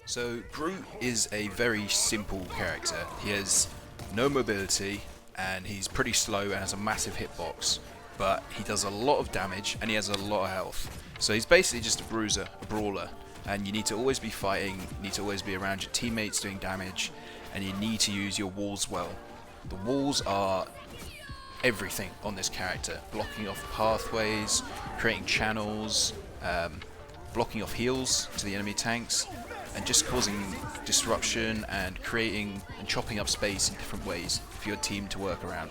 So Groot is a very simple character. He has no mobility and he's pretty slow and has a massive hitbox, but he does a lot of damage and he has a lot of health. So he's basically just a bruiser, a brawler, and you need to always be fighting, you need to always be around your teammates doing damage, and you need to use your walls well. The walls are everything on this character, blocking off pathways, creating channels, blocking off heals to the enemy tanks, and just causing disruption and creating and chopping up space in different ways for your team to work around.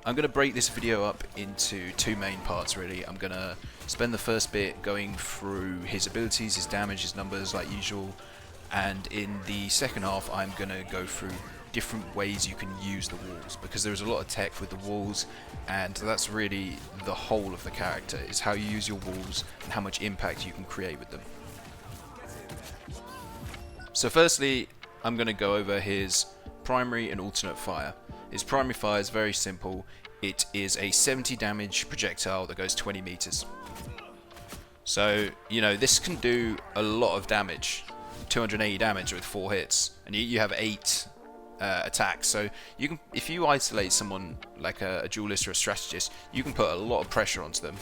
I'm going to break this video up into two main parts really. I'm going to spend the first bit going through his abilities, his damage, his numbers like usual, and in the second half I'm going to go through different ways you can use the walls, because there's a lot of tech with the walls, and that's really the whole of the character, is how you use your walls and how much impact you can create with them. So firstly, I'm going to go over his primary and alternate fire. His primary fire is very simple. It is a 70 damage projectile that goes 20 meters. So, you know, this can do a lot of damage. 280 damage with 4 hits, and you have 8 attacks. So you can, if you isolate someone like a duelist or a strategist, you can put a lot of pressure onto them,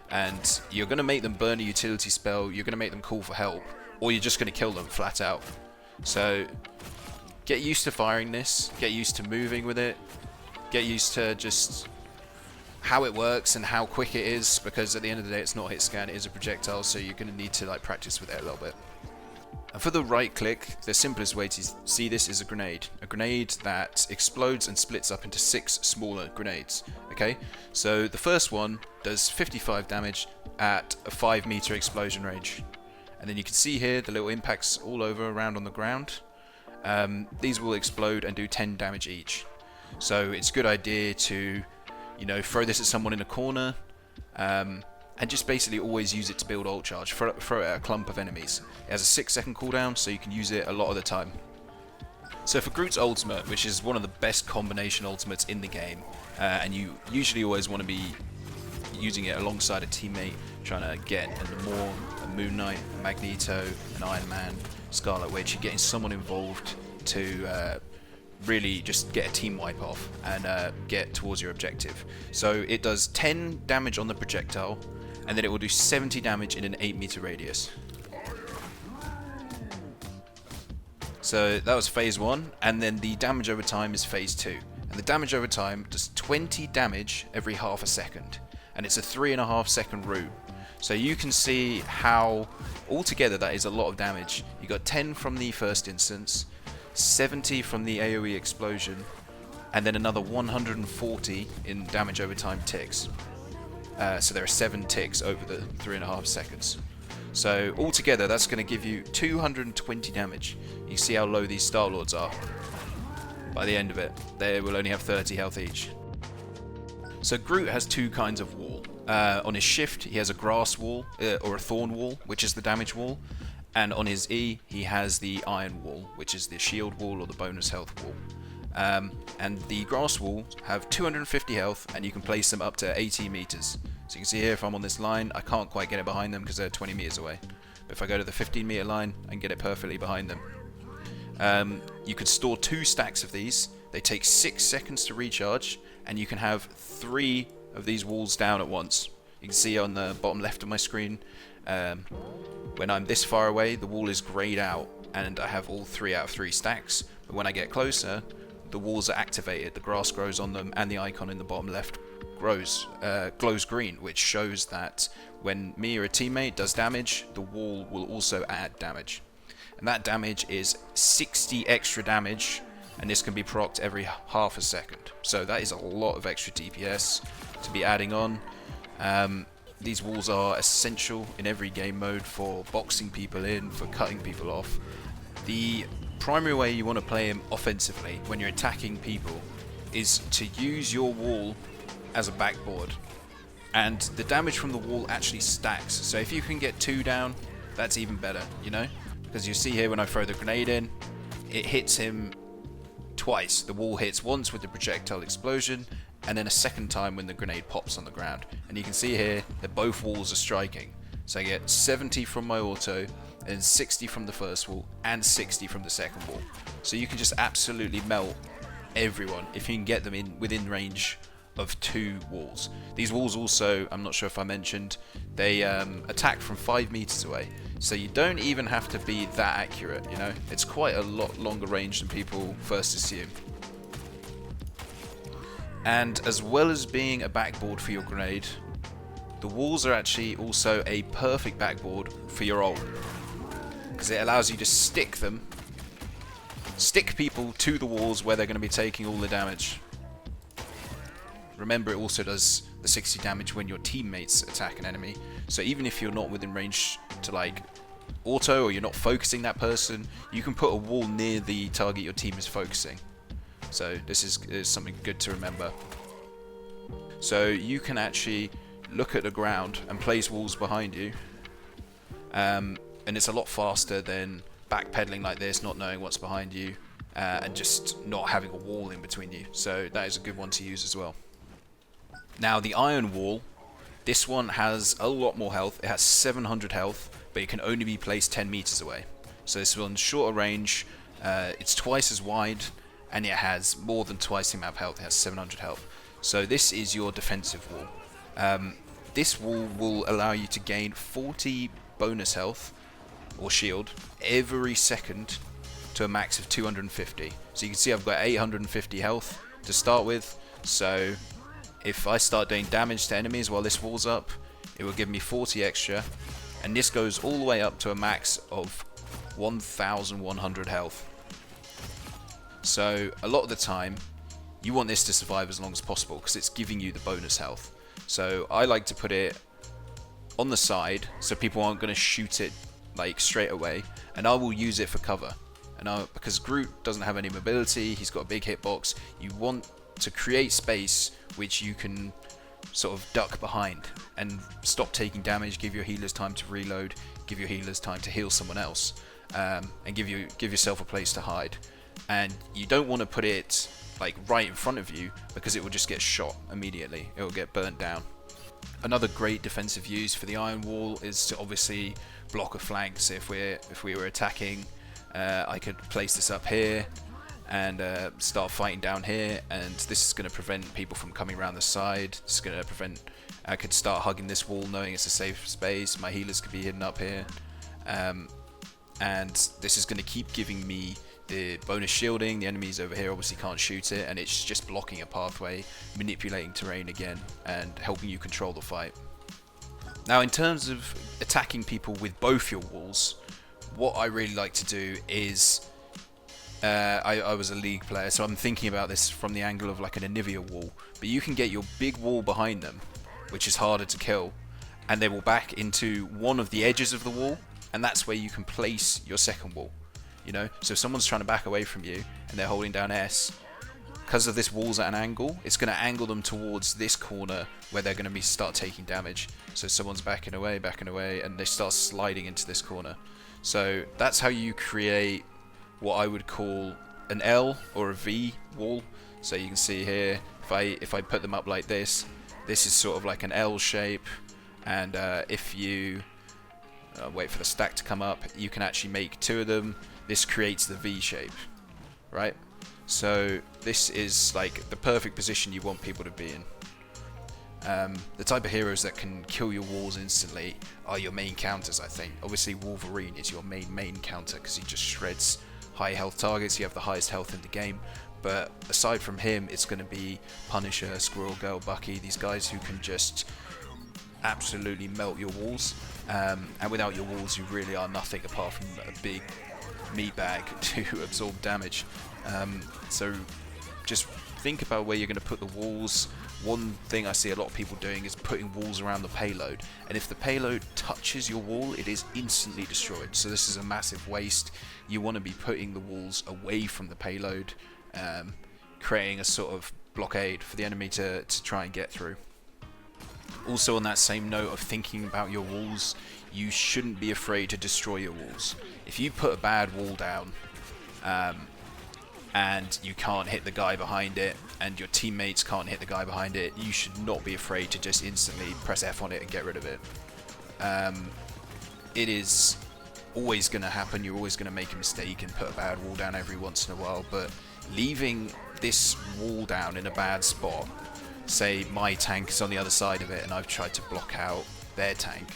and you're going to make them burn a utility spell, you're going to make them call for help, or you're just going to kill them flat out. So get used to firing this, get used to moving with it, get used to just how it works and how quick it is, because at the end of the day it's not hit scan, it is a projectile, so you're going to need to like practice with it a little bit. And for the right click, the simplest way to see this is a grenade that explodes and splits up into 6 smaller grenades. Okay, so the first one does 55 damage at a 5 meter explosion range, and then you can see here the little impacts all over around on the ground. These will explode and do 10 damage each. So it's a good idea to, you know, throw this at someone in a corner, and just basically always use it to build ult charge. Throw it at a clump of enemies. It has a 6-second cooldown, so you can use it a lot of the time. So for Groot's ultimate, which is one of the best combination ultimates in the game, and you usually always want to be using it alongside a teammate, trying to get a Namor, a Moon Knight, a Magneto, an Iron Man, Scarlet Witch. You're getting someone involved to really just get a team wipe off and get towards your objective. So it does 10 damage on the projectile, and then it will do 70 damage in an 8 meter radius. So that was phase 1, and then the damage over time is phase 2. And the damage over time does 20 damage every half a second, and it's a 3.5 second route. So you can see how altogether that is a lot of damage. You got 10 from the first instance, 70 from the AoE explosion, and then another 140 in damage over time ticks. So there are 7 ticks over the 3.5 seconds. So altogether that's going to give you 220 damage. You see how low these Star-Lords are. By the end of it, they will only have 30 health each. So Groot has 2 kinds of wall. On his shift he has a grass wall, or a thorn wall, which is the damage wall. And on his E, he has the iron wall, which is the shield wall or the bonus health wall. And the grass wall have 250 health, and you can place them up to 80 meters. So you can see here, if I'm on this line, I can't quite get it behind them because they're 20 meters away. But if I go to the 15 meter line, I can get it perfectly behind them. You could store 2 stacks of these. They take 6 seconds to recharge, and you can have 3 of these walls down at once. You can see on the bottom left of my screen, when I'm this far away, the wall is grayed out, and I have all 3 out of 3 stacks. But when I get closer, the walls are activated, the grass grows on them, and the icon in the bottom left glows green, which shows that when me or a teammate does damage, the wall will also add damage. And that damage is 60 extra damage, and this can be procced every half a second. So that is a lot of extra DPS to be adding on. These walls are essential in every game mode for boxing people in, for cutting people off. The primary way you want to play him offensively when you're attacking people is to use your wall as a backboard, and the damage from the wall actually stacks. So if you can get 2 down, that's even better, you know, because you see here when I throw the grenade in, it hits him twice. The wall hits once with the projectile explosion, and then a second time when the grenade pops on the ground. And you can see here that both walls are striking. So I get 70 from my auto, and 60 from the first wall, and 60 from the second wall. So you can just absolutely melt everyone if you can get them in within range of 2 walls. These walls also, I'm not sure if I mentioned, they attack from 5 meters away. So you don't even have to be that accurate, you know? It's quite a lot longer range than people first assume. And as well as being a backboard for your grenade, the walls are actually also a perfect backboard for your ult, because it allows you to stick people to the walls where they're going to be taking all the damage. Remember, it also does the 60 damage when your teammates attack an enemy, so even if you're not within range to like auto, or you're not focusing that person, you can put a wall near the target your team is focusing. So this is something good to remember. So you can actually look at the ground and place walls behind you, and it's a lot faster than backpedaling like this, not knowing what's behind you, and just not having a wall in between you. So that is a good one to use as well. Now the iron wall, this one has a lot more health. It has 700 health, but it can only be placed 10 meters away. So this one's shorter range, it's twice as wide, and it has more than twice the amount of health. It has 700 health. So this is your defensive wall. This wall will allow you to gain 40 bonus health or shield every second to a max of 250. So you can see I've got 850 health to start with. So if I start doing damage to enemies while this wall's up, it will give me 40 extra, and this goes all the way up to a max of 1100 health. So a lot of the time you want this to survive as long as possible because it's giving you the bonus health. So I like to put it on the side so people aren't going to shoot it like straight away, and I will use it for cover. And because Groot doesn't have any mobility, he's got a big hitbox, you want to create space which you can sort of duck behind and stop taking damage, give your healers time to reload, give your healers time to heal someone else, and give yourself a place to hide. And you don't want to put it like right in front of you because it will just get shot immediately. It will get burnt down. Another great defensive use for the iron wall is to obviously block a flank. So if we were attacking, I could place this up here and start fighting down here, and this is going to prevent people from coming around the side. It's going to prevent. I could start hugging this wall knowing it's a safe space. My healers could be hidden up here, and this is going to keep giving me the bonus shielding. The enemies over here obviously can't shoot it, and it's just blocking a pathway, manipulating terrain again, and helping you control the fight. Now in terms of attacking people with both your walls, what I really like to do is I was a League player, so I'm thinking about this from the angle of like an Anivia wall, but you can get your big wall behind them, which is harder to kill, and they will back into one of the edges of the wall, and that's where you can place your second wall. You know, so if someone's trying to back away from you and they're holding down S, because of this wall's at an angle, it's going to angle them towards this corner where they're going to start taking damage. So someone's backing away, and they start sliding into this corner. So that's how you create what I would call an L or a V wall. So you can see here, if I put them up like this is sort of like an L shape, and if you wait for the stack to come up, you can actually make 2 of them. This creates the V shape, right? So this is like the perfect position you want people to be in. The type of heroes that can kill your walls instantly are your main counters, I think. Obviously Wolverine is your main counter because he just shreds high health targets. You have the highest health in the game. But aside from him, it's going to be Punisher, Squirrel Girl, Bucky, these guys who can just absolutely melt your walls. And without your walls, you really are nothing apart from a big meat bag to absorb damage. So just think about where you're going to put the walls. One thing I see a lot of people doing is putting walls around the payload, and if the payload touches your wall, it is instantly destroyed. So this is a massive waste. You want to be putting the walls away from the payload, creating a sort of blockade for the enemy to try and get through. Also, on that same note of thinking about your walls, you shouldn't be afraid to destroy your walls. If you put a bad wall down and you can't hit the guy behind it, and your teammates can't hit the guy behind it, you should not be afraid to just instantly press F on it and get rid of it. it is always going to happen. You're always going to make a mistake and put a bad wall down every once in a while, but leaving this wall down in a bad spot, say my tank is on the other side of it and I've tried to block out their tank,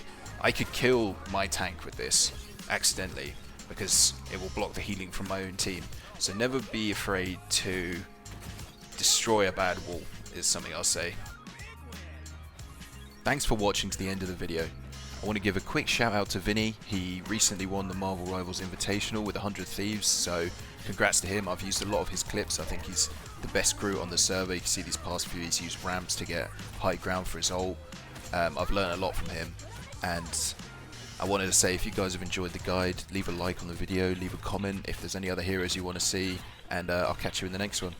I could kill my tank with this accidentally because it will block the healing from my own team. So never be afraid to destroy a bad wall, is something I'll say. Thanks for watching to the end of the video. I want to give a quick shout out to Vinny. He recently won the Marvel Rivals Invitational with 100 Thieves, so congrats to him. I've used a lot of his clips. I think he's the best Groot on the server. You can see these past few he's used ramps to get high ground for his ult. I've learned a lot from him, and I wanted to say, if you guys have enjoyed the guide, leave a like on the video, leave a comment if there's any other heroes you want to see, and I'll catch you in the next one.